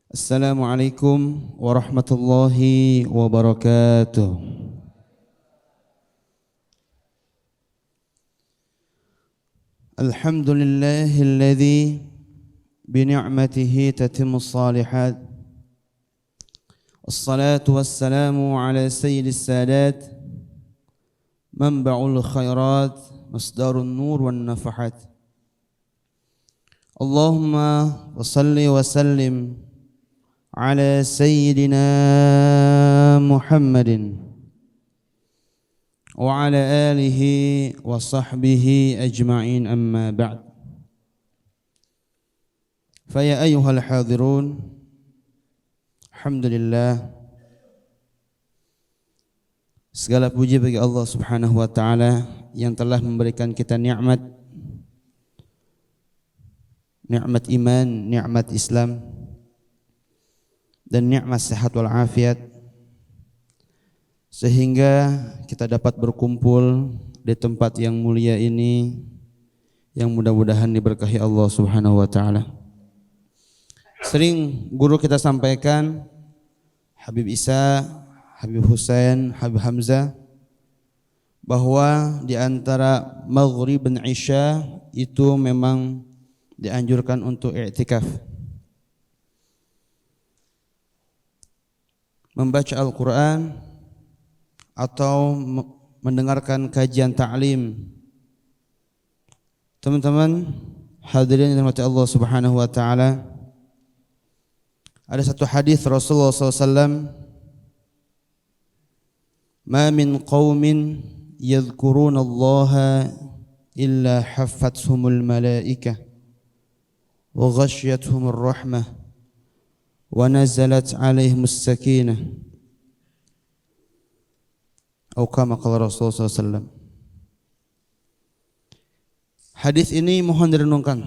Assalamualaikum warahmatullahi wabarakatuh. Alhamdulillahilladzi bini'matihi tatimmus salihat. Wassalatu wassalamu ala sayyidis sadat, manba'ul khairat, masdarun nur wan nafahat. Allahumma wassalli wa sallim ala sayyidina Muhammadin wa ala alihi wa sahbihi ajma'in, amma ba'd. Faya ayyuhal hadirun, alhamdulillah, segala puji bagi Allah Subhanahu wa taala yang telah memberikan kita nikmat iman, nikmat Islam, dan nikmat sehat wal afiat, sehingga kita dapat berkumpul di tempat yang mulia ini, yang mudah-mudahan diberkahi Allah Subhanahu wa taala. Sering guru kita sampaikan, Habib Isa, Habib Husain, Habib Hamzah, bahwa di antara maghrib dan isya itu memang dianjurkan untuk i'tikaf, membaca Al-Quran atau mendengarkan kajian ta'lim. Teman-teman hadirin yang dirahmati Allah Subhanahu wa taala, ada satu hadis Rasulullah SAW, "Ma min qaumin yadhkuruna Allah illa haffathumul malaikah wa ghashiyatuhumur rahmah wa nazalat alaihimus sakinah." Atau kama qala Rasulullah SAW. Hadis ini mohon direnungkan.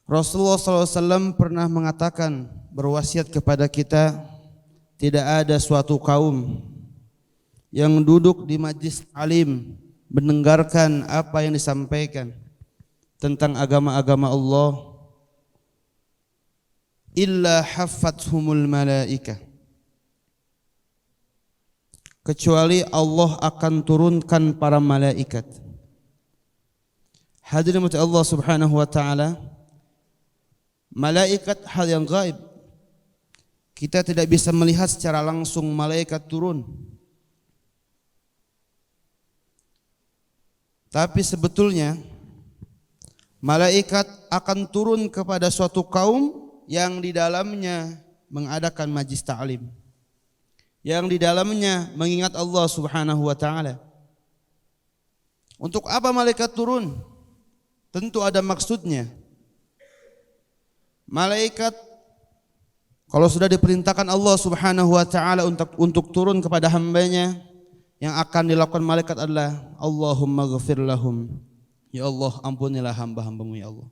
Rasulullah SAW pernah mengatakan, berwasiat kepada kita, tidak ada suatu kaum yang duduk di majlis alim mendengarkan apa yang disampaikan tentang agama-agama Allah, illa haffathumul malaikah, kecuali Allah akan turunkan para malaikat. Hadirin Allah Subhanahu wa taala, malaikat hal yang gaib. Kita tidak bisa melihat secara langsung malaikat turun. Tapi sebetulnya malaikat akan turun kepada suatu kaum yang di dalamnya mengadakan majlis ta'lim, yang di dalamnya mengingat Allah Subhanahu wa taala. Untuk apa malaikat turun? Tentu ada maksudnya. Malaikat kalau sudah diperintahkan Allah Subhanahu wa taala untuk turun kepada hambanya, yang akan dilakukan malaikat adalah Allahumma ghafir lahum, ya Allah ampunilah hamba-hambamu ya Allah.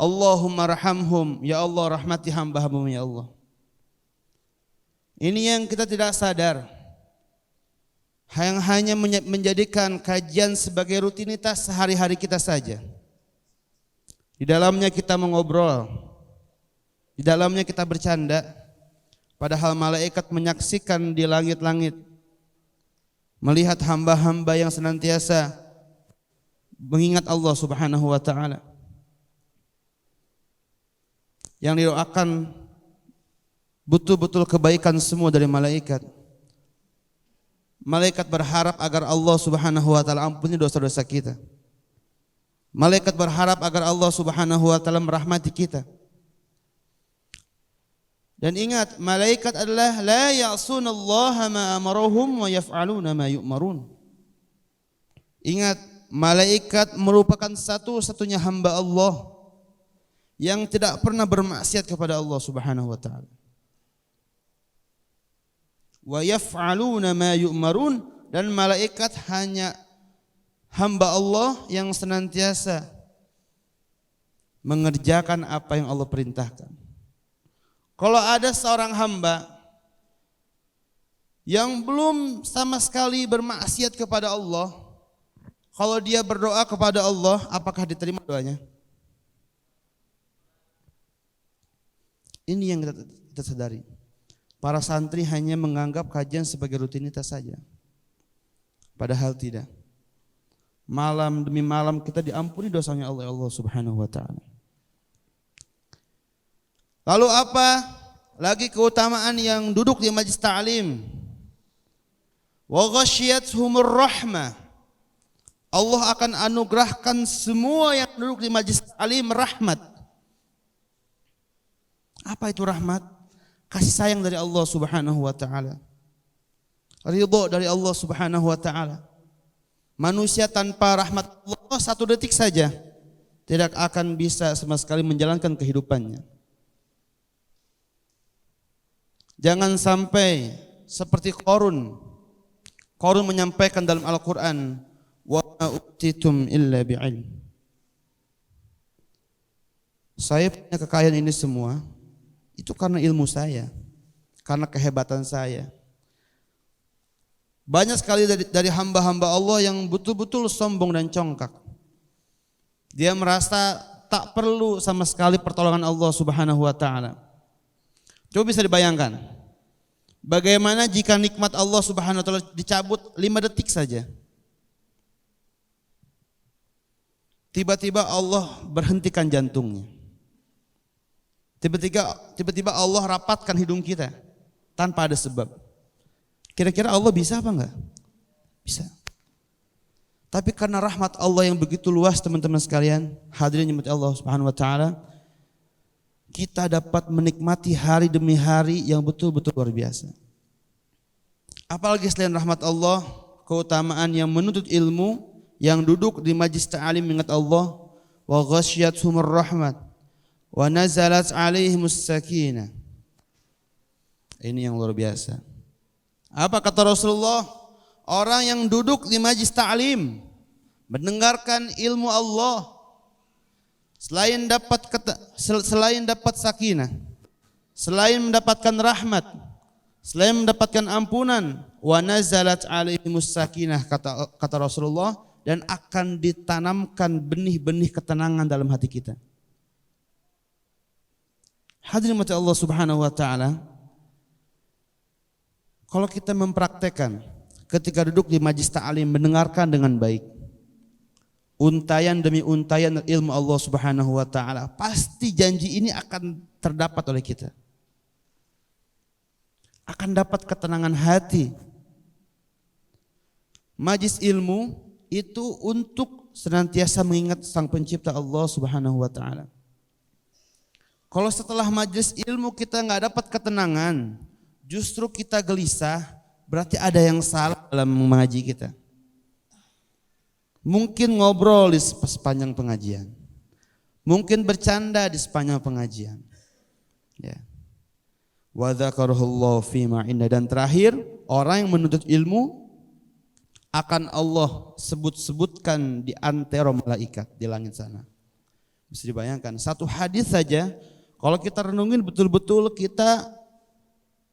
Allahumma rahamhum, ya Allah rahmati hamba-hambamu ya Allah. Ini yang kita tidak sadar, yang hanya menjadikan kajian sebagai rutinitas sehari-hari kita saja. Di dalamnya kita mengobrol, di dalamnya kita bercanda, padahal malaikat menyaksikan di langit-langit, melihat hamba-hamba yang senantiasa mengingat Allah Subhanahu wa taala, yang didoakan betul-betul kebaikan semua dari malaikat. Malaikat berharap agar Allah Subhanahu wa taala ampuni dosa-dosa kita. Malaikat berharap agar Allah Subhanahu wa taala merahmati kita. Dan ingat, malaikat adalah la ya'sunallaha ma amarahum wa yaf'aluna ma yu'marun. Ingat, malaikat merupakan satu-satunya hamba Allah yang tidak pernah bermaksiat kepada Allah Subhanahu wa taala. Wa yaf'aluna ma yu'marun, dan malaikat hanya hamba Allah yang senantiasa mengerjakan apa yang Allah perintahkan. Kalau ada seorang hamba yang belum sama sekali bermaksiat kepada Allah, kalau dia berdoa kepada Allah, apakah diterima doanya? Ini yang kita sadari. Para santri hanya menganggap kajian sebagai rutinitas saja. Padahal tidak. Malam demi malam kita diampuni dosanya oleh Allah Subhanahu wa taala. Lalu apa lagi keutamaan yang duduk di majlis ta'lim? Wa ghasyiyatuhumur rahmah. Allah akan anugerahkan semua yang duduk di majlis ta'lim rahmat. Apa itu rahmat? Kasih sayang dari Allah Subhanahu wa taala. Ridho dari Allah Subhanahu wa taala. Manusia tanpa rahmat Allah 1 detik saja tidak akan bisa sama sekali menjalankan kehidupannya. Jangan sampai seperti Qarun. Qarun menyampaikan dalam Al-Qur'an, wa ma utitum illa bi'ilm. Saya punya kekayaan ini semua itu karena ilmu saya, karena kehebatan saya. Banyak sekali dari hamba-hamba Allah yang betul-betul sombong dan congkak. Dia merasa tak perlu sama sekali pertolongan Allah Subhanahu wa taala. Coba bisa dibayangkan, bagaimana jika nikmat Allah Subhanahu wa taala dicabut 5 detik saja. Tiba-tiba Allah berhentikan jantungnya. Tiba-tiba Allah rapatkan hidung kita tanpa ada sebab. Kira-kira Allah bisa apa enggak? Bisa. Tapi karena rahmat Allah yang begitu luas teman-teman sekalian, hadirin jemaat Allah Subhanahu wa taala, kita dapat menikmati hari demi hari yang betul-betul luar biasa. Apalagi selain rahmat Allah, keutamaan yang menuntut ilmu, yang duduk di majlis ta'lim mengingat Allah, wa ghasyiyatuhumur rahmat wa nazalat alaihimus sakinah. Ini yang luar biasa. Apa kata Rasulullah? Orang yang duduk di majlis ta'lim mendengarkan ilmu Allah, selain dapat sakinah, selain mendapatkan rahmat, selain mendapatkan ampunan, wa nazalat alaihimus sakinah, kata Rasulullah, dan akan ditanamkan benih-benih ketenangan dalam hati kita. Hadirin mati Allah Subhanahu wa taala, kalau kita mempraktekkan ketika duduk di majlis ta'lim mendengarkan dengan baik, untayan demi untayan ilmu Allah Subhanahu wa taala, pasti janji ini akan terdapat oleh kita. Akan dapat ketenangan hati. Majlis ilmu itu untuk senantiasa mengingat Sang Pencipta Allah Subhanahu wa taala. Kalau setelah majlis ilmu kita enggak dapat ketenangan, justru kita gelisah, berarti ada yang salah dalam mengaji kita. Mungkin ngobrol di sepanjang pengajian, mungkin bercanda di sepanjang pengajian. Ya. Wa dzakarahullahu fima inda, dan terakhir orang yang menuntut ilmu akan Allah sebut-sebutkan di antero malaikat di langit sana. Bisa dibayangkan, satu hadis saja kalau kita renungin betul-betul kita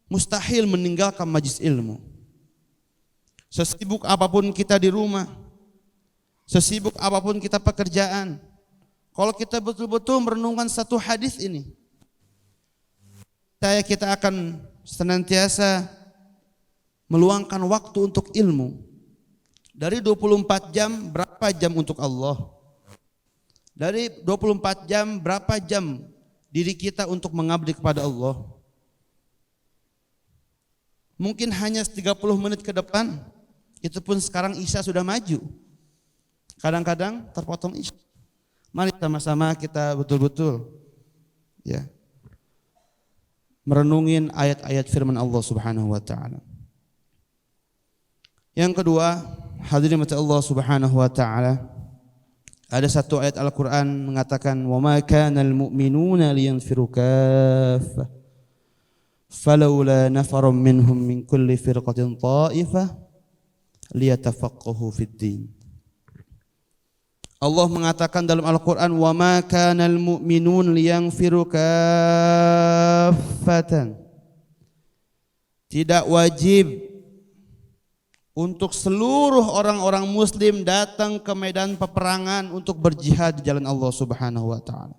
mustahil meninggalkan majlis ilmu. Sesibuk apapun kita di rumah, sesibuk apapun kita pekerjaan, kalau kita betul-betul merenungkan satu hadis ini, kita akan senantiasa meluangkan waktu untuk ilmu. Dari 24 jam, berapa jam untuk Allah? Dari 24 jam, berapa jam diri kita untuk mengabdi kepada Allah? Mungkin hanya 30 menit ke depan, itu pun sekarang Isya sudah maju. Kadang-kadang terpotong Isya. Mari sama-sama kita betul-betul ya merenungin ayat-ayat firman Allah Subhanahu wa taala. Yang kedua, hadirin mata Allah Subhanahu wa taala, ada satu ayat Al-Qur'an mengatakan, "Wa ma kana al-mu'minuna liyanfiru kaffah falawla nafarum minhum min kulli firqatin ta'ifah liyatafaqahu fid-din." Allah mengatakan dalam Al-Qur'an, "Wa ma kana al-mu'minun liyanfiru kaffatan." Tidak wajib untuk seluruh orang-orang muslim datang ke medan peperangan untuk berjihad di jalan Allah Subhanahu wa taala.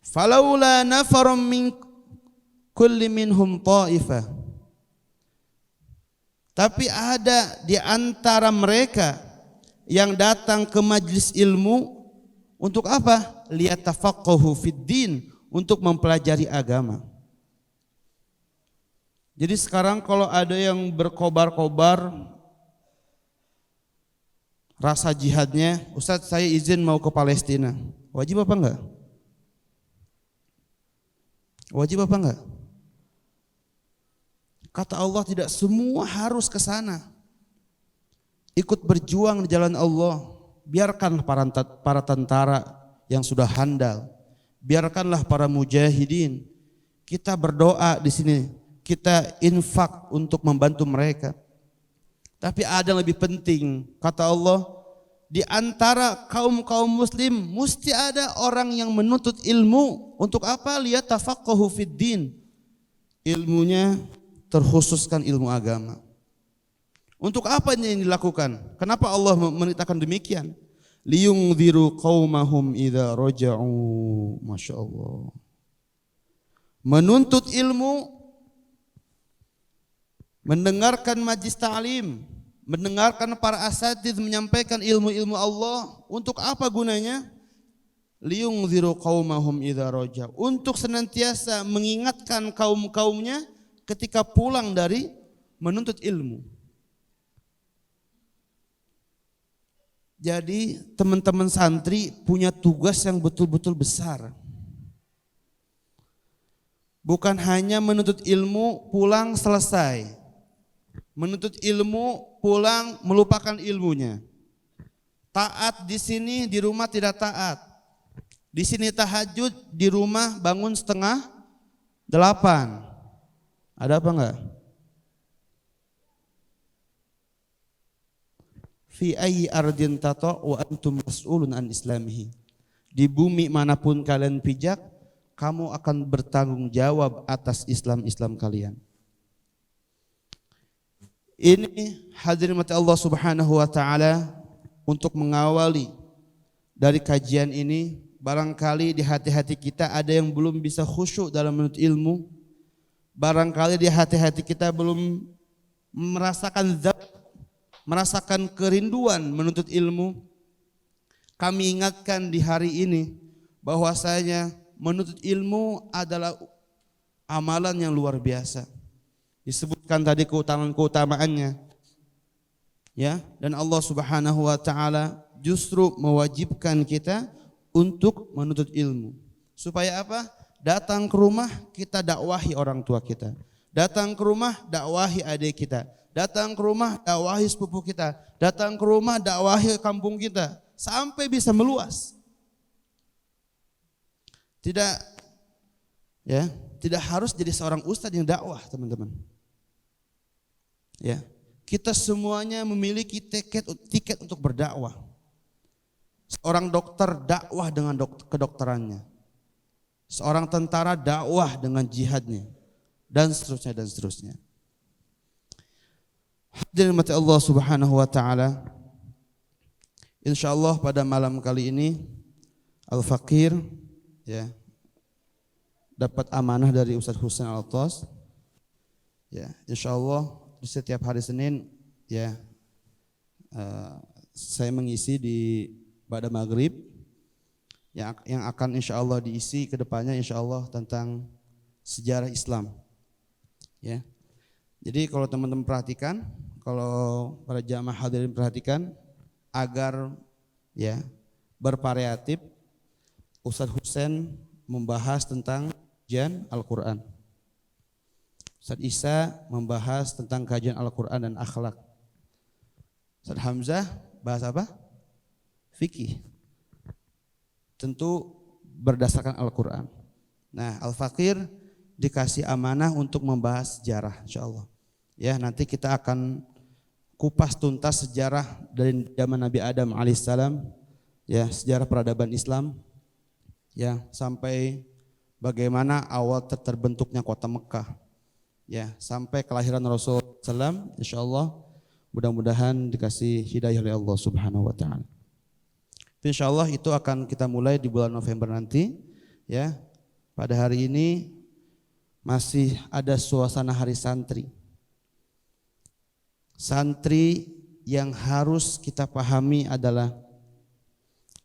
Falaula nafarum min kulli minhum ta'ifah. Tapi ada di antara mereka yang datang ke majlis ilmu untuk apa? Liyatafaqahu fid din, untuk mempelajari agama. Jadi sekarang kalau ada yang berkobar-kobar rasa jihadnya, Ustadz saya izin mau ke Palestina, wajib apa enggak? Wajib apa enggak? Kata Allah tidak semua harus ke sana. Ikut berjuang di jalan Allah. Biarkan para tentara yang sudah handal, biarkanlah para mujahidin. Kita berdoa di sini, kita infak untuk membantu mereka. Tapi ada yang lebih penting, kata Allah, di antara kaum muslim mesti ada orang yang menuntut ilmu. Untuk apa? Liyatafaqahu fid din. Ilmunya terkhususkan ilmu agama. Untuk apa ini dilakukan? Kenapa Allah menitahkan demikian? Liyungdziru qaumahum idza raja'u. Masya Allah. Menuntut ilmu, mendengarkan majlis ta'lim, mendengarkan para asatidz menyampaikan ilmu-ilmu Allah. Untuk apa gunanya? Liyungdziru qaumahum idza raja'u. Untuk senantiasa mengingatkan kaum-kaumnya ketika pulang dari menuntut ilmu. Jadi teman-teman santri punya tugas yang betul-betul besar. Bukan hanya menuntut ilmu pulang selesai. Menuntut ilmu pulang melupakan ilmunya. Taat di sini, di rumah tidak taat. Di sini tahajud, di rumah bangun 7:30. Ada apa enggak? Fi ayyi ardin tata' wa antum mas'ulun an islamihi. Di bumi manapun kalian pijak, kamu akan bertanggung jawab atas Islam kalian. Ini hadirin mati Allah Subhanahu wa taala, untuk mengawali dari kajian ini, barangkali di hati-hati kita ada yang belum bisa khusyuk dalam menuntut ilmu. Barangkali di hati-hati kita belum merasakan kerinduan menuntut ilmu. Kami ingatkan di hari ini bahwasanya menuntut ilmu adalah amalan yang luar biasa. Disebutkan tadi keutamaannya. Ya, dan Allah Subhanahu wa taala justru mewajibkan kita untuk menuntut ilmu. Supaya apa? Datang ke rumah kita dakwahi orang tua kita. Datang ke rumah dakwahi adik kita. Datang ke rumah dakwahi sepupu kita. Datang ke rumah dakwahi kampung kita. Sampai bisa meluas. Tidak harus jadi seorang ustadz yang dakwah, teman-teman. Ya, kita semuanya memiliki tiket untuk berdakwah. Seorang dokter dakwah dengan kedokterannya. Seorang tentara dakwah dengan jihadnya, dan seterusnya. Hadirin mati Allah Subhanahu wa taala. Insyaallah pada malam kali ini Al-Faqir ya dapat amanah dari Ustaz Husain Al-Atas. Ya, insyaallah di setiap hari Senin ya saya mengisi di pada maghrib yang akan insyaallah diisi kedepannya insyaallah tentang sejarah Islam. Ya. Jadi kalau teman-teman perhatikan, kalau para jamaah hadirin perhatikan, agar ya bervariatif, Ustaz Husain membahas tentang kajian Al-Quran. Ustaz Isa membahas tentang kajian Al-Quran dan akhlak. Ustaz Hamzah bahas apa? Fikih. Tentu berdasarkan Al-Quran. Nah, Al-Faqir dikasih amanah untuk membahas sejarah insyaallah. Ya, nanti kita akan kupas tuntas sejarah dari zaman Nabi Adam alaihissalam, ya, sejarah peradaban Islam, ya, sampai bagaimana awal terbentuknya kota Mekah. Ya, sampai kelahiran Rasulullah SAW, insyaallah mudah-mudahan dikasih hidayah oleh Allah Subhanahu wa taala. Insyaallah itu akan kita mulai di bulan November nanti, ya. pada hari ini masih ada suasana hari santri. Santri yang harus kita pahami adalah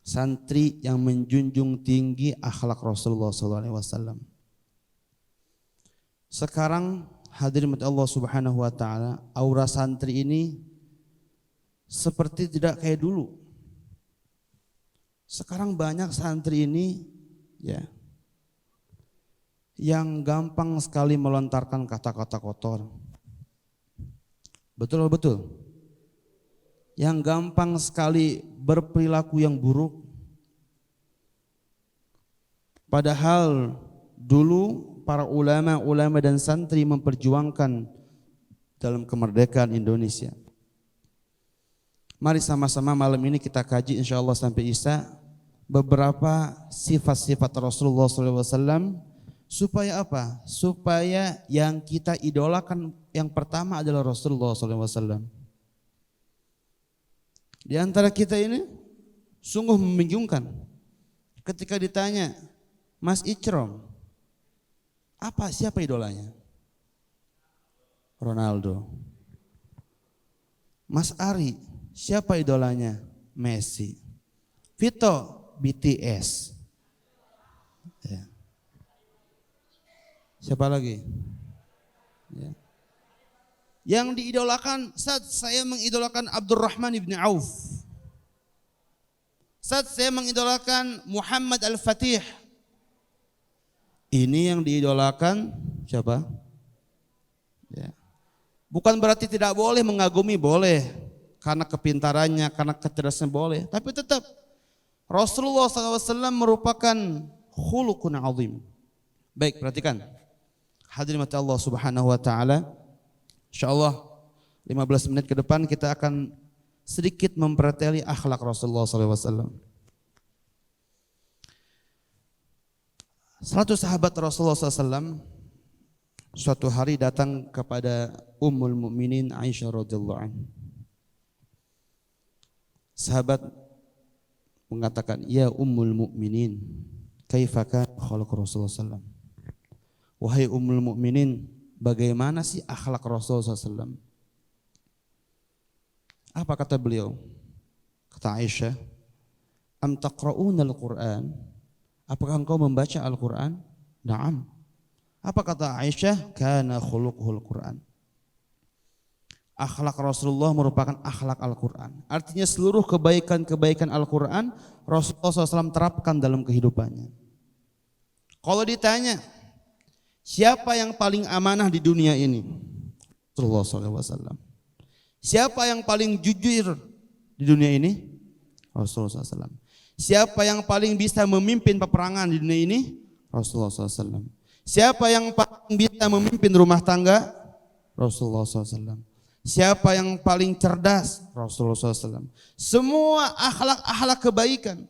santri yang menjunjung tinggi akhlak Rasulullah SAW. Sekarang hadirin Allah Subhanahu wa taala, aura santri ini seperti tidak kayak dulu. Sekarang banyak santri ini ya yang gampang sekali melontarkan kata-kata kotor. Betul. Yang gampang sekali berperilaku yang buruk. Padahal dulu para ulama dan santri memperjuangkan dalam kemerdekaan Indonesia. Mari sama-sama malam ini kita kaji insyaallah sampai Isya beberapa sifat-sifat Rasulullah SAW supaya apa? Supaya yang kita idolakan yang pertama adalah Rasulullah SAW. Di antara kita ini sungguh membingungkan ketika ditanya, Mas Ikrom, siapa idolanya? Ronaldo. Mas Ari, siapa idolanya? Messi. Vito, BTS. Ya. Siapa lagi? Ya. Yang diidolakan, saat saya mengidolakan Abdurrahman ibn Auf. Saat saya mengidolakan Muhammad Al-Fatih. Ini yang diidolakan siapa? Ya. Bukan berarti tidak boleh mengagumi, boleh. Karena kepintarannya, karena kecerdasannya boleh. Tapi tetap Rasulullah SAW merupakan khuluqun azim. Baik, perhatikan. Hadirin Allah Subhanahu wa taala. Insyaallah 15 menit ke depan kita akan sedikit mempreteli akhlak Rasulullah SAW. Satu sahabat Rasulullah SAW suatu hari datang kepada Ummul Mukminin Aisyah radhiyallahu anha. Sahabat mengatakan, "Ya Ummul Mukminin, kaifa kana khuluq Rasulullah SAW?" Wahai Ummul Mukminin, bagaimana sih akhlak Rasulullah SAW? Apa kata beliau? Kata Aisyah, "Am taqra'una al-Qur'an?" Apakah engkau membaca Al-Qur'an? Na'am. Apa kata Aisyah? Kana khuluquhul Qur'an. Akhlak Rasulullah merupakan akhlak Al-Qur'an. Artinya seluruh kebaikan-kebaikan Al-Qur'an Rasulullah SAW terapkan dalam kehidupannya. Kalau ditanya, siapa yang paling amanah di dunia ini? Rasulullah SAW. Siapa yang paling jujur di dunia ini? Rasulullah SAW. Siapa yang paling bisa memimpin peperangan di dunia ini? Rasulullah SAW. Siapa yang paling bisa memimpin rumah tangga? Rasulullah SAW. Siapa yang paling cerdas? Rasulullah SAW. Semua akhlak-akhlak kebaikan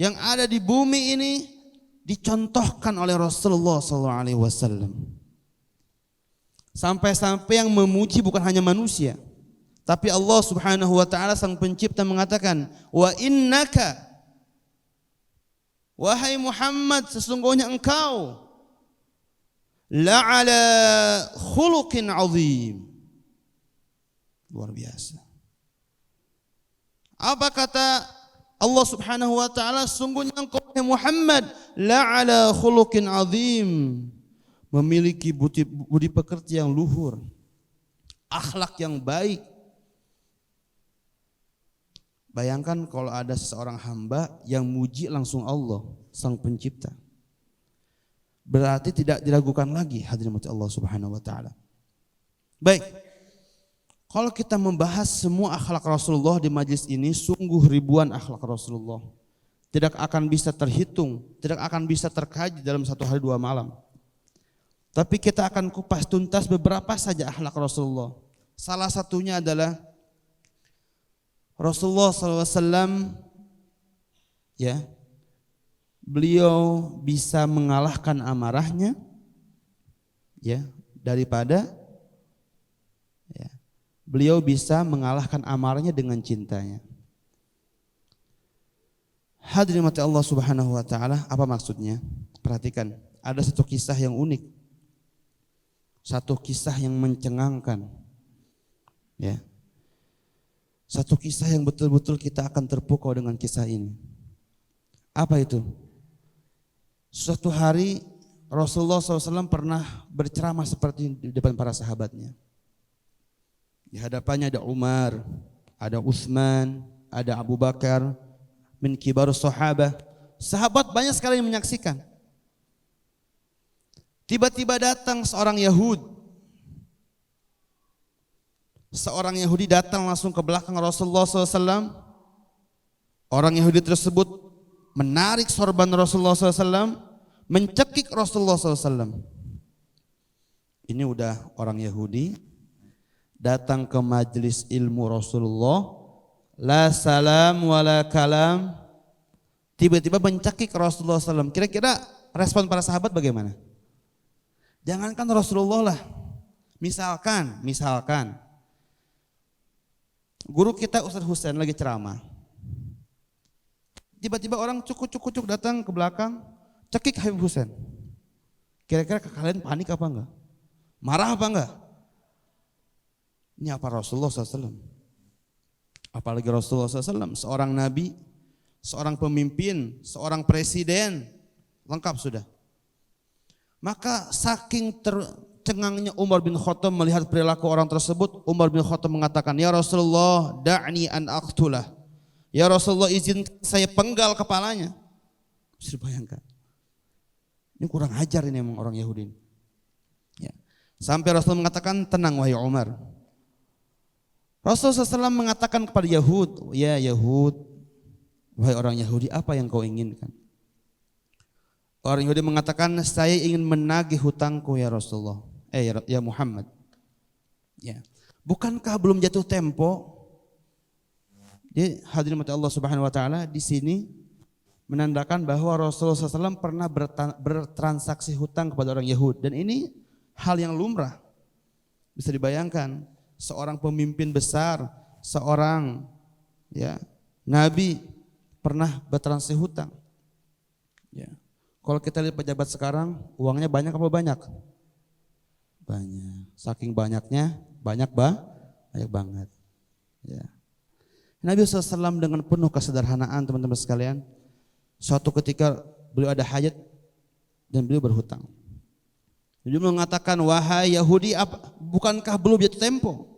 yang ada di bumi ini dicontohkan oleh Rasulullah SAW. Sampai-sampai yang memuji bukan hanya manusia, tapi Allah Subhanahu wa taala sang pencipta mengatakan, "Wa innaka, wahai Muhammad, sesungguhnya engkau la'ala khuluqin azim." Luar biasa. Apa kata Allah Subhanahu wa taala? Sungguhnya engkau wahai Muhammad la'ala khuluqin azim, memiliki budi pekerti yang luhur, akhlak yang baik. Bayangkan kalau ada seseorang hamba yang muji langsung Allah, sang pencipta. Berarti tidak diragukan lagi hadirin Allah Subhanahu wa taala. Baik. Kalau kita membahas semua akhlak Rasulullah di majlis ini, sungguh ribuan akhlak Rasulullah. Tidak akan bisa terhitung, tidak akan bisa terkaji dalam satu hari dua malam. Tapi kita akan kupas tuntas beberapa saja akhlak Rasulullah. Salah satunya adalah Rasulullah SAW, ya, beliau bisa mengalahkan amarahnya, ya, daripada, ya, beliau bisa mengalahkan amarahnya dengan cintanya. Hadirin mati Allah Subhanahu wa taala, apa maksudnya? Perhatikan, ada satu kisah yang unik. Satu kisah yang mencengangkan. Ya. Satu kisah yang betul-betul kita akan terpukau dengan kisah ini. Apa itu? Suatu hari Rasulullah SAW pernah berceramah seperti di depan para sahabatnya. Di hadapannya ada Umar, ada Utsman, ada Abu Bakar, min kibarus sahabah. Sahabat banyak sekali yang menyaksikan. Tiba-tiba datang seorang Yahudi datang langsung ke belakang Rasulullah SAW. Orang Yahudi tersebut menarik sorban Rasulullah SAW, mencekik Rasulullah SAW. Ini udah orang Yahudi datang ke majelis ilmu Rasulullah, la salam wala kalam, tiba-tiba mencekik Rasulullah SAW. Kira-kira respon para sahabat bagaimana? Jangankan Rasulullah lah, misalkan guru kita Ustadz Husain lagi ceramah, tiba-tiba orang cukuk datang ke belakang, cekik Habib Husain. Kira-kira kalian panik apa enggak? Marah apa enggak? Ini apa Rasulullah SAW? Apalagi Rasulullah SAW, seorang nabi, seorang pemimpin, seorang presiden, lengkap sudah. Maka saking tercengangnya Umar bin Khattab melihat perilaku orang tersebut, Umar bin Khattab mengatakan, ya Rasulullah, da'ni an aqtulah. Ya Rasulullah, izin saya penggal kepalanya. Bisa bayangkan. Ini kurang ajar ini memang orang Yahudi. Ya. Sampai Rasulullah mengatakan, tenang wahai Umar. Rasulullah SAW mengatakan kepada Yahud, ya Yahud, wahai orang Yahudi, apa yang kau inginkan? Orang Yahudi mengatakan, saya ingin menagih hutangku ya Rasulullah, ya Muhammad. Ya. Bukankah belum jatuh tempo? Jadi hadirin mati Allah Subhanahu wa taala, di sini menandakan bahwa Rasulullah SAW pernah bertransaksi hutang kepada orang Yahudi, dan ini hal yang lumrah. Bisa dibayangkan. Seorang pemimpin besar, seorang nabi pernah bertransaksi hutang. Ya. Kalau kita lihat pejabat sekarang, uangnya banyak apa banyak? Banyak. Saking banyaknya, banyak banget. Ya. Nabi SAW dengan penuh kesederhanaan, teman-teman sekalian, suatu ketika beliau ada hajat dan beliau berhutang. Dia mengatakan, wahai Yahudi, bukankah belum jatuh tempo?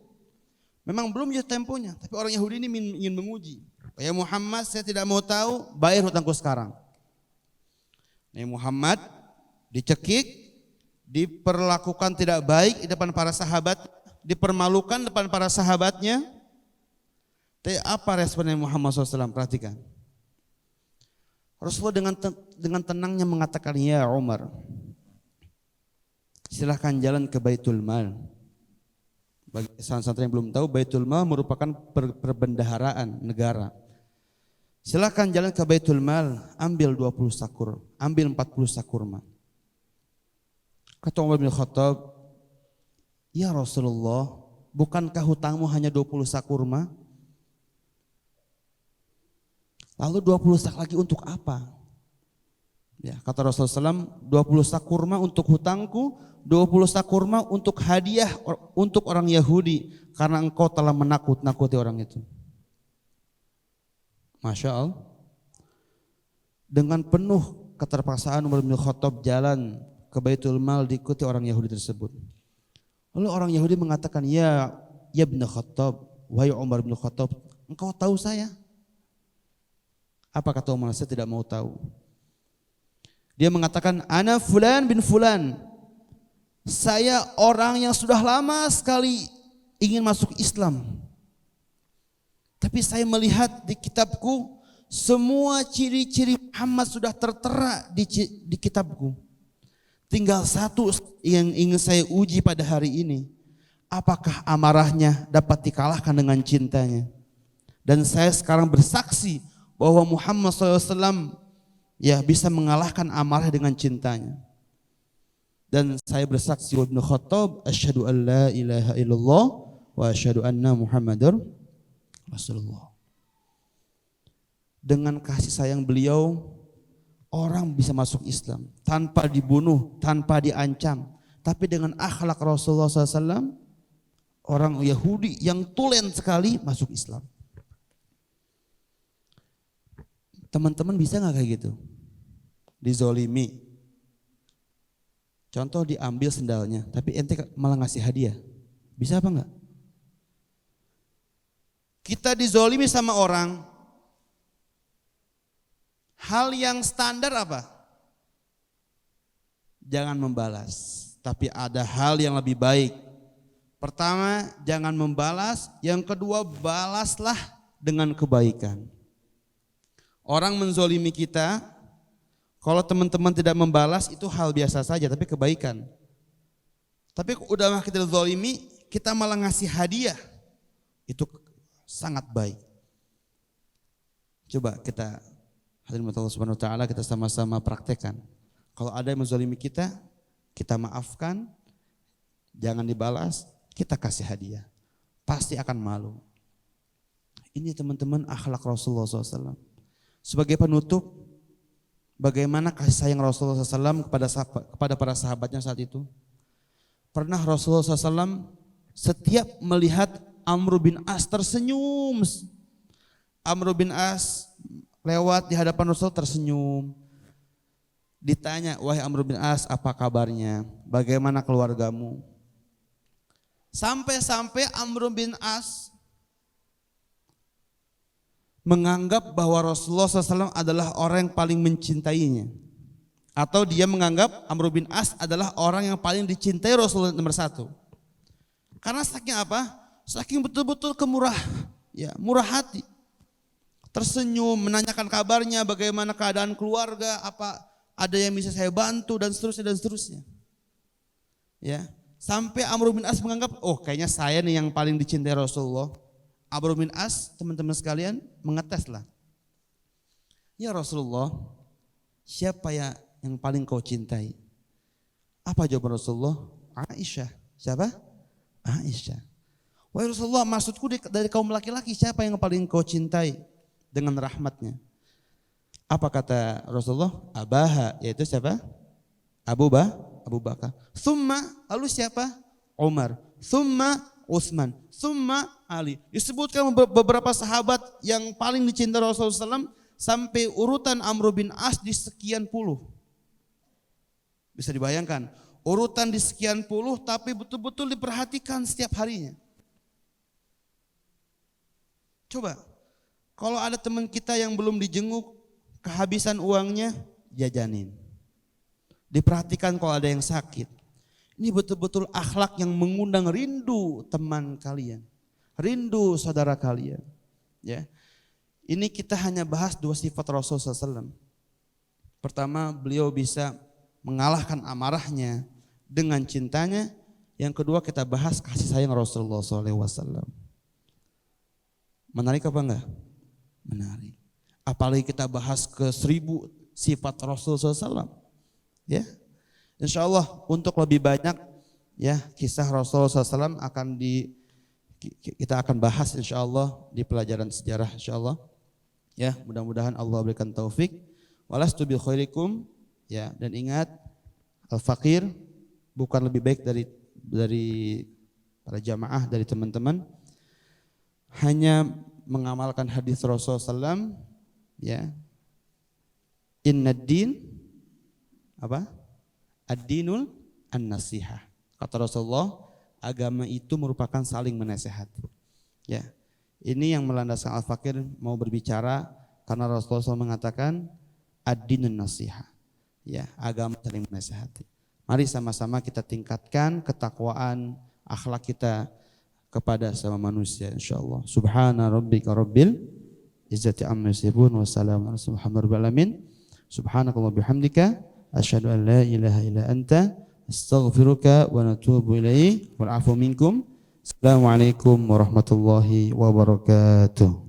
Memang belum jatuh temponya, tapi orang Yahudi ini ingin menguji. Ya Muhammad, saya tidak mau tahu, bayar hutangku sekarang. Nabi Muhammad dicekik, diperlakukan tidak baik di depan para sahabat, dipermalukan depan para sahabatnya. Tapi apa respon Nabi Muhammad SAW? Perhatikan. Rasulullah dengan tenangnya mengatakan, ya Umar, silahkan jalan ke Baitul Mal. Bagi santri yang belum tahu, Baitul Mal merupakan perbendaharaan negara. Silahkan jalan ke Baitul Mal, ambil 20 sakur, ambil 40 sakurma. Kata Umar bin Khattab, ya Rasulullah, bukankah hutangmu hanya 20 sakurma? Lalu 20 sak lagi untuk apa? Ya, kata Rasulullah SAW, 20 sak kurma untuk hutangku, 20 sak kurma untuk hadiah untuk orang Yahudi, karena engkau telah menakut-nakuti orang itu. Masya Allah. Dengan penuh keterpaksaan Umar bin Khattab jalan ke Baitul Mal diikuti orang Yahudi tersebut. Lalu orang Yahudi mengatakan, ya bin Khattab, wahai Umar bin Khattab, engkau tahu saya? Apa kata Umar? Saya tidak mau tahu. Dia mengatakan, ana fulan bin fulan. Saya orang yang sudah lama sekali ingin masuk Islam. Tapi saya melihat di kitabku, semua ciri-ciri Muhammad sudah tertera di kitabku. Tinggal satu yang ingin saya uji pada hari ini. Apakah amarahnya dapat dikalahkan dengan cintanya? Dan saya sekarang bersaksi bahwa Muhammad SAW bisa mengalahkan amarah dengan cintanya. Dan saya bersaksi wa Ibnu Khattab, asyhadu an la ilaha illallah wa asyhadu anna Muhammadar Rasulullah. dengan kasih sayang beliau, orang bisa masuk Islam tanpa dibunuh, tanpa diancam. Tapi dengan akhlak Rasulullah SAW, orang Yahudi yang tulen sekali masuk Islam. Teman-teman bisa gak kayak gitu? Dizolimi. Contoh diambil sendalnya, tapi ente malah ngasih hadiah. Bisa apa enggak? Kita dizolimi sama orang, hal yang standar apa? Jangan membalas, tapi ada hal yang lebih baik. Pertama, jangan membalas. Yang kedua, balaslah dengan kebaikan. Orang menzolimi kita, kalau teman-teman tidak membalas itu hal biasa saja, tapi kebaikan. Tapi udah kita zolimi, kita malah ngasih hadiah, itu sangat baik. Coba kita, hadirin Allah Subhanahu wa taala, kita sama-sama praktekkan. Kalau ada yang menzalimi kita maafkan, jangan dibalas, kita kasih hadiah. Pasti akan malu. Ini teman-teman akhlak Rasulullah SAW. Sebagai penutup, bagaimana kasih sayang Rasulullah SAW kepada para sahabatnya saat itu? Pernah Rasulullah SAW setiap melihat Amr bin As tersenyum. Amr bin As lewat di hadapan Rasul tersenyum. Ditanya, wahai Amr bin As, apa kabarnya? Bagaimana keluargamu? Sampai-sampai Amr bin As menganggap bahwa Rasulullah SAW adalah orang yang paling mencintainya. Atau dia menganggap Amr bin As adalah orang yang paling dicintai Rasulullah nomor satu. Karena saking apa? Saking betul-betul murah hati. Tersenyum, menanyakan kabarnya, bagaimana keadaan keluarga, apa ada yang bisa saya bantu dan seterusnya. Ya, sampai Amr bin As menganggap, oh kayaknya saya nih yang paling dicintai Rasulullah. Amr bin As, teman-teman sekalian, mengeteslah. Ya Rasulullah, siapa ya yang paling kau cintai? Apa jawaban Rasulullah? Aisyah. Siapa? Aisyah. Wahai Rasulullah, maksudku dari kaum laki-laki siapa yang paling kau cintai dengan rahmatnya? Apa kata Rasulullah? Abaha, yaitu siapa? Abu Bakar. Thumma, lalu siapa? Umar. Thumma Utsman. Thumma Ali. Disebutkan beberapa sahabat yang paling dicintai Rasulullah SAW sampai urutan Amr bin As di sekian puluh. Bisa dibayangkan, urutan di sekian puluh tapi betul-betul diperhatikan setiap harinya. Coba, kalau ada teman kita yang belum dijenguk, kehabisan uangnya, jajanin. Diperhatikan kalau ada yang sakit. Ini betul-betul akhlak yang mengundang rindu teman kalian. Rindu saudara kalian. Ya. Ini kita hanya bahas dua sifat Rasulullah SAW. Pertama, beliau bisa mengalahkan amarahnya dengan cintanya. Yang kedua, kita bahas kasih sayang Rasulullah SAW. Menarik apa enggak? Menarik. Apalagi kita bahas ke 1000 sifat Rasulullah SAW. Ya, insya Allah untuk lebih banyak ya kisah Rasulullah SAW kita akan bahas insya Allah di pelajaran sejarah insya Allah. Ya, mudah-mudahan Allah berikan taufik. Walastu bi khairikum, ya, dan ingat al-faqir bukan lebih baik dari para jamaah, dari teman-teman. Hanya mengamalkan hadis Rasulullah SAW, ya. Innad din apa? Ad-dinul an-nasihah. Kata Rasulullah, agama itu merupakan saling menasihati. Ya. Ini yang melandaskan al-faqir mau berbicara karena Rasulullah SAW mengatakan ad-dinun nasihah. Ya, agama saling menasihati. Mari sama-sama kita tingkatkan ketakwaan akhlak kita kepada sama manusia insyaallah. Subhana rabbika rabbil izzati amma yasifun wa salamun alal alamin. Subhanakallah bihamdika asyhadu an la ilaha illa anta astaghfiruka wa natubu ilaik wal afu minkum. Assalamualaikum warahmatullahi wabarakatuh.